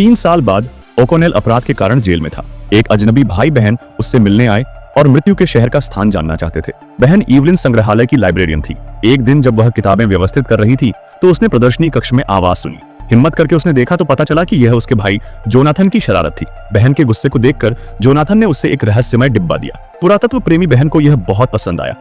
3 साल बाद ओकोनेल अपराध के कारण जेल में था। एक अजनबी भाई बहन उससे मिलने आए और मृत्यु के शहर का स्थान जानना चाहते थे। बहन इवलिन संग्रहालय की लाइब्रेरियन थी। एक दिन जब वह किताबें व्यवस्थित कर रही थी तो उसने प्रदर्शनी कक्ष में आवाज सुनी। हिम्मत करके उसने देखा तो पता चला कि यह उसके भाई जोनाथन की शरारत थी। बहन के गुस्से को देखकर जोनाथन ने उससे एक रहस्यमय डिब्बा दिया। पुरातत्व प्रेमी बहन को यह बहुत पसंद आया।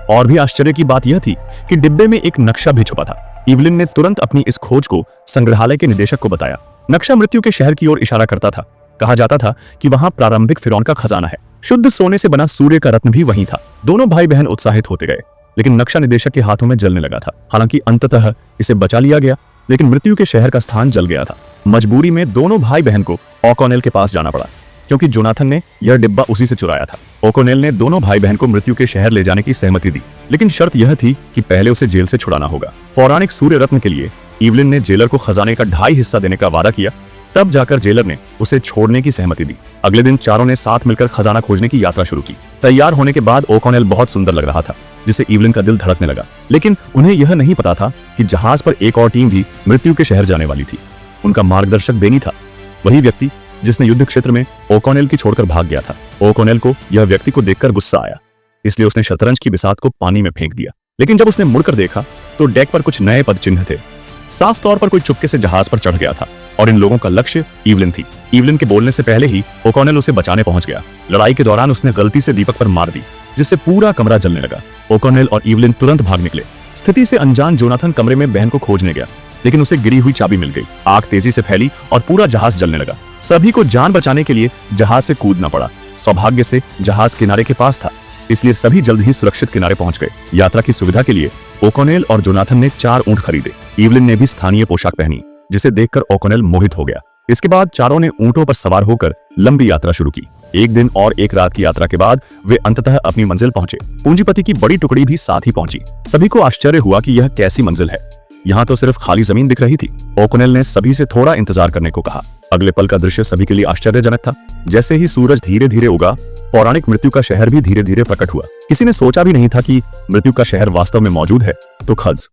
और भी आश्चर्य की बात यह थी कि डिब्बे में एक नक्शा भी छुपा था। इवलिन ने तुरंत अपनी इस खोज को संग्रहालय के निदेशक को बताया। नक्शा मृत्यु के शहर की ओर इशारा करता था। कहा जाता था कि वहां प्रारंभिक फिरौन का खजाना है। शुद्ध सोने से बना सूर्य का रत्न भी वहीं था। दोनों भाई बहन उत्साहित होते गए, लेकिन नक्शा निदेशक के हाथों में जलने लगा था। हालांकि अंततः इसे बचा लिया गया, लेकिन मृत्यु के शहर का स्थान जल गया था। मजबूरी में दोनों भाई बहन को ओकोनेल के पास जाना पड़ा, क्योंकि जोनाथन ने यह डिब्बा उसी से चुराया था। ओकोनेल ने दोनों भाई बहन को मृत्यु के शहर ले जाने की सहमति दी, लेकिन शर्त यह थी कि पहले उसे जेल से छुड़ाना होगा। पौराणिक सूर्य रत्न के लिए इवलिन ने जेलर को खजाने का 2.5 हिस्सा देने का वादा किया। तब जाकर जेलर ने उसे छोड़ने की सहमति दी। अगले दिन चारों ने साथ मिलकर खजाना खोजने की यात्रा शुरू की। तैयार होने के बाद ओकोनेल बहुत सुंदर लग रहा था, जिससे इवलिन का दिल धड़कने लगा। लेकिन उन्हें यह नहीं पता था कि जहाज पर एक और टीम भी मृत्यु के शहर जाने वाली थी। उनका मार्गदर्शक बेनी था, वही व्यक्ति जिसने युद्ध क्षेत्र में ओकोनेल की छोड़कर भाग गया था। ओकोनेल को यह व्यक्ति को देखकर गुस्सा आया, इसलिए उसने शतरंज की बिसात को पानी में फेंक दिया। लेकिन जब उसने मुड़कर देखा तो डेक पर कुछ नए पद चिन्ह थे। साफ तौर पर कोई चुपके से जहाज पर चढ़ गया था और इन लोगों का लक्ष्य इवलिन थी। इवलिन के बोलने से पहले ही ओकोनेल उसे बचाने पहुंच गया। लड़ाई के दौरान उसने गलती से दीपक पर मार दी, जिससे पूरा कमरा जलने लगा। ओकोनेल और इवलिन तुरंत भाग निकले। स्थिति से अनजान जोनाथन कमरे में बहन को खोजने गया, लेकिन उसे गिरी हुई चाबी मिल गई। आग तेजी से फैली और पूरा जहाज जलने लगा। सभी को जान बचाने के लिए जहाज से कूदना पड़ा। सौभाग्य से जहाज किनारे के पास था, इसलिए सभी जल्द ही सुरक्षित किनारे पहुंच गए। यात्रा की सुविधा के लिए ओकोनेल और जोनाथन ने 4 ऊंट खरीदे। इवलिन ने भी स्थानीय पोशाक पहनी, जिसे देखकर ओकोनेल मोहित हो गया। इसके बाद चारों ने ऊंटों पर सवार होकर लंबी यात्रा शुरू की। एक दिन और एक रात की यात्रा के बाद वे अंततः अपनी मंजिल पहुंचे। पूंजीपति की बड़ी टुकड़ी भी साथ ही पहुंची। सभी को आश्चर्य हुआ कि यह कैसी मंजिल है। यहाँ तो सिर्फ खाली जमीन दिख रही थी। ओकोनेल ने सभी से थोड़ा इंतजार करने को कहा। अगले पल का दृश्य सभी के लिए आश्चर्यजनक था। जैसे ही सूरज धीरे धीरे उगा, पौराणिक मृत्यु का शहर भी धीरे धीरे प्रकट हुआ। किसी ने सोचा भी नहीं था कि मृत्यु का शहर वास्तव में मौजूद है। तो खज